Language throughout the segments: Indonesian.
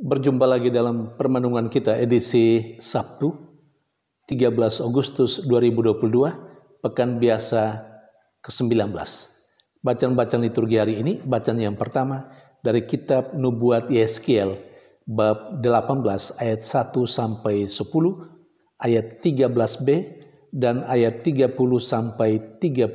Berjumpa lagi dalam permenungan kita edisi Sabtu 13 Agustus 2022, Pekan Biasa ke-19. Bacaan-bacaan liturgi hari ini, bacaan yang pertama dari kitab Nubuat Yeskiel bab 18 ayat 1 sampai 10, ayat 13b dan ayat 30 sampai 32.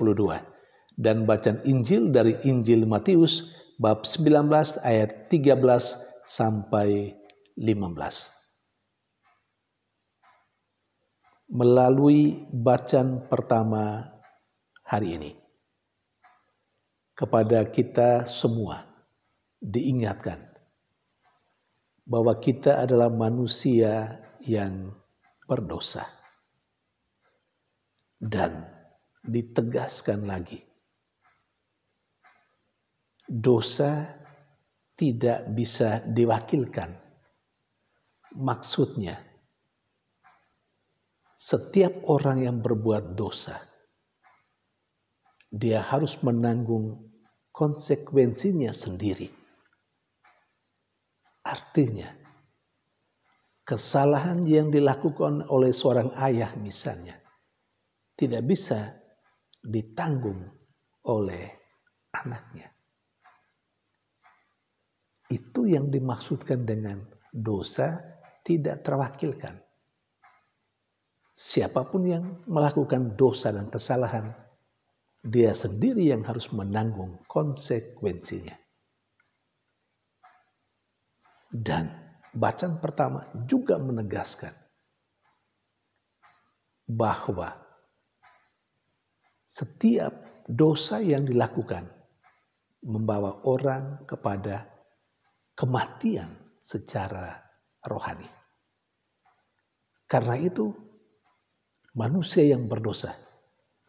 Dan bacaan Injil dari Injil Matius bab 19 ayat 13 sampai 15. Melalui bacaan pertama hari ini, kepada kita semua diingatkan bahwa kita adalah manusia yang berdosa. Dan ditegaskan lagi, dosa tidak bisa diwakilkan. Maksudnya, setiap orang yang berbuat dosa, dia harus menanggung konsekuensinya sendiri. Artinya, kesalahan yang dilakukan oleh seorang ayah misalnya, tidak bisa ditanggung oleh anaknya. Itu yang dimaksudkan dengan dosa tidak terwakilkan. Siapapun yang melakukan dosa dan kesalahan, dia sendiri yang harus menanggung konsekuensinya. Dan bacaan pertama juga menegaskan bahwa setiap dosa yang dilakukan membawa orang kepada kematian secara rohani. Karena itu, manusia yang berdosa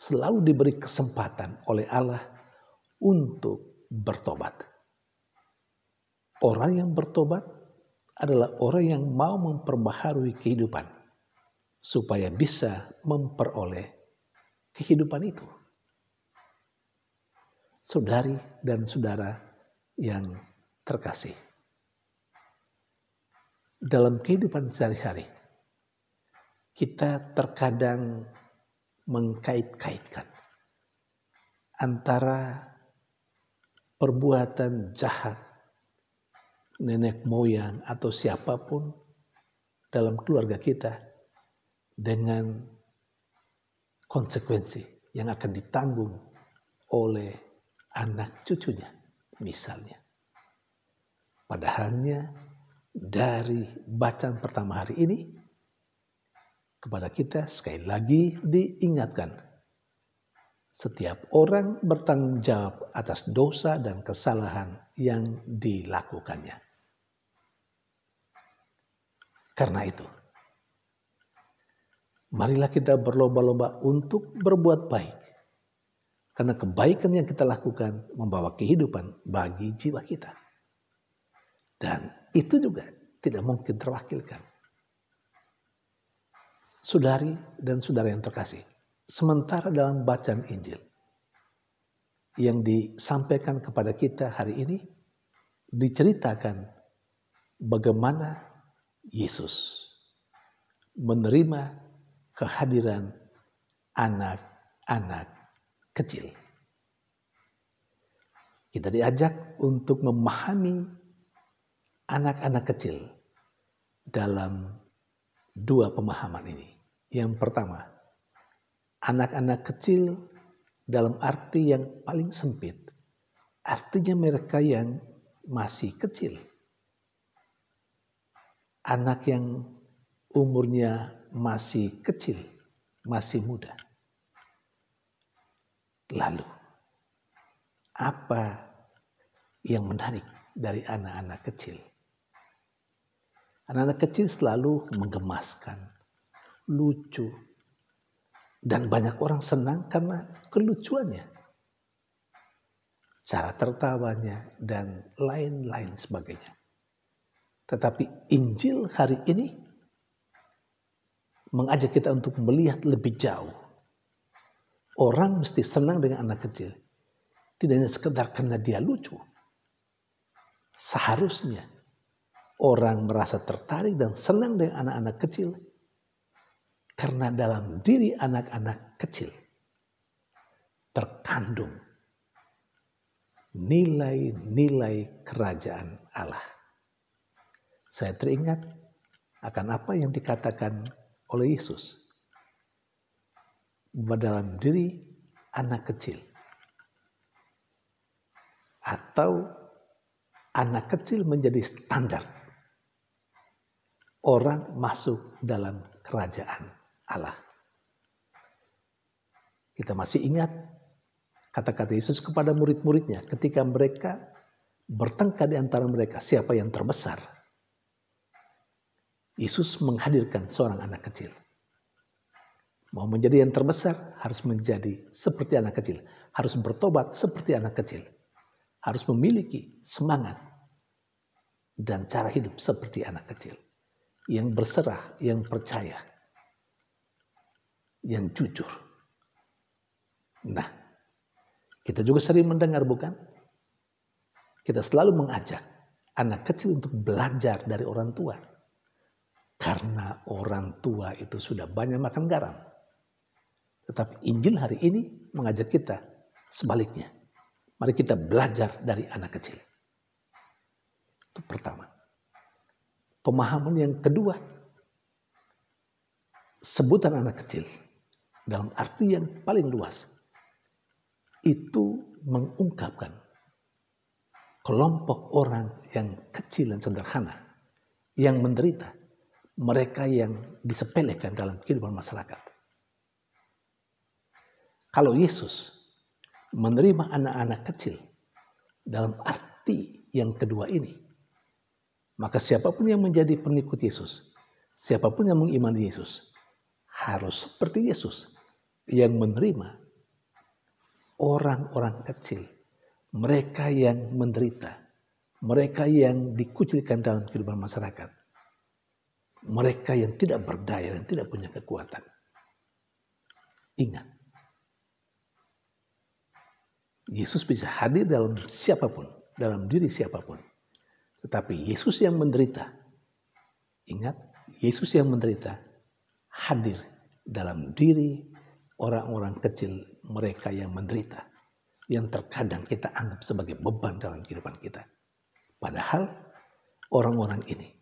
selalu diberi kesempatan oleh Allah untuk bertobat. Orang yang bertobat adalah orang yang mau memperbaharui kehidupan supaya bisa memperoleh kehidupan itu. Saudari dan saudara yang terkasih, dalam kehidupan sehari-hari kita terkadang mengkait-kaitkan antara perbuatan jahat nenek moyang atau siapapun dalam keluarga kita dengan konsekuensi yang akan ditanggung oleh anak cucunya misalnya. Padahalnya dari bacaan pertama hari ini kepada kita sekali lagi diingatkan, setiap orang bertanggung jawab atas dosa dan kesalahan yang dilakukannya. Karena itu, marilah kita berlomba-lomba untuk berbuat baik. Karena kebaikan yang kita lakukan membawa kehidupan bagi jiwa kita. Dan itu juga tidak mungkin terwakilkan. Saudari dan saudara yang terkasih, sementara dalam bacaan Injil yang disampaikan kepada kita hari ini, diceritakan bagaimana Yesus menerima kehadiran anak-anak kecil. Kita diajak untuk memahami anak-anak kecil dalam dua pemahaman ini. Yang pertama, anak-anak kecil dalam arti yang paling sempit. Artinya mereka yang masih kecil. Anak yang umurnya masih kecil, masih muda. Lalu, apa yang menarik dari anak-anak kecil? Anak-anak kecil selalu menggemaskan, lucu, dan banyak orang senang karena kelucuannya, cara tertawanya, dan lain-lain sebagainya. Tetapi Injil hari ini mengajak kita untuk melihat lebih jauh. Orang mesti senang dengan anak kecil. Tidak hanya sekedar karena dia lucu. Seharusnya orang merasa tertarik dan senang dengan anak-anak kecil karena dalam diri anak-anak kecil terkandung nilai-nilai kerajaan Allah. Saya teringat akan apa yang dikatakan oleh Yesus bahwa dalam diri anak kecil atau anak kecil menjadi standar orang masuk dalam kerajaan Allah. Kita masih ingat kata-kata Yesus kepada murid-muridnya ketika mereka bertengkar di antara mereka siapa yang terbesar. Yesus menghadirkan seorang anak kecil. Mau menjadi yang terbesar harus menjadi seperti anak kecil. Harus bertobat seperti anak kecil. Harus memiliki semangat dan cara hidup seperti anak kecil. Yang berserah, yang percaya, yang jujur. Nah, kita juga sering mendengar bukan? Kita selalu mengajak anak kecil untuk belajar dari orang tua. Karena orang tua itu sudah banyak makan garam. Tetapi Injil hari ini mengajak kita sebaliknya. Mari kita belajar dari anak kecil. Itu pertama. Pemahaman yang kedua. Sebutan anak kecil dalam arti yang paling luas. Itu mengungkapkan kelompok orang yang kecil dan sederhana. Yang menderita. Mereka yang disepelekan dalam kehidupan masyarakat. Kalau Yesus menerima anak-anak kecil dalam arti yang kedua ini, maka siapapun yang menjadi pengikut Yesus, siapapun yang mengimani Yesus, harus seperti Yesus yang menerima orang-orang kecil, mereka yang menderita, mereka yang dikucilkan dalam kehidupan masyarakat. Mereka yang tidak berdaya dan tidak punya kekuatan. Ingat, Yesus bisa hadir dalam siapapun, dalam diri siapapun. Tetapi Yesus yang menderita, ingat, Yesus yang menderita hadir dalam diri orang-orang kecil, mereka yang menderita. Yang terkadang kita anggap sebagai beban dalam kehidupan kita. Padahal orang-orang ini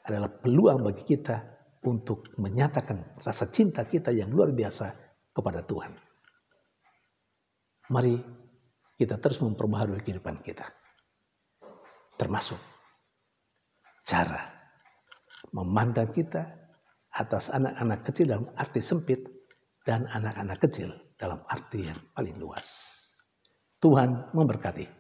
adalah peluang bagi kita untuk menyatakan rasa cinta kita yang luar biasa kepada Tuhan. Mari kita terus memperbaharui kehidupan kita. Termasuk cara memandang kita atas anak-anak kecil dalam arti sempit dan anak-anak kecil dalam arti yang paling luas. Tuhan memberkati.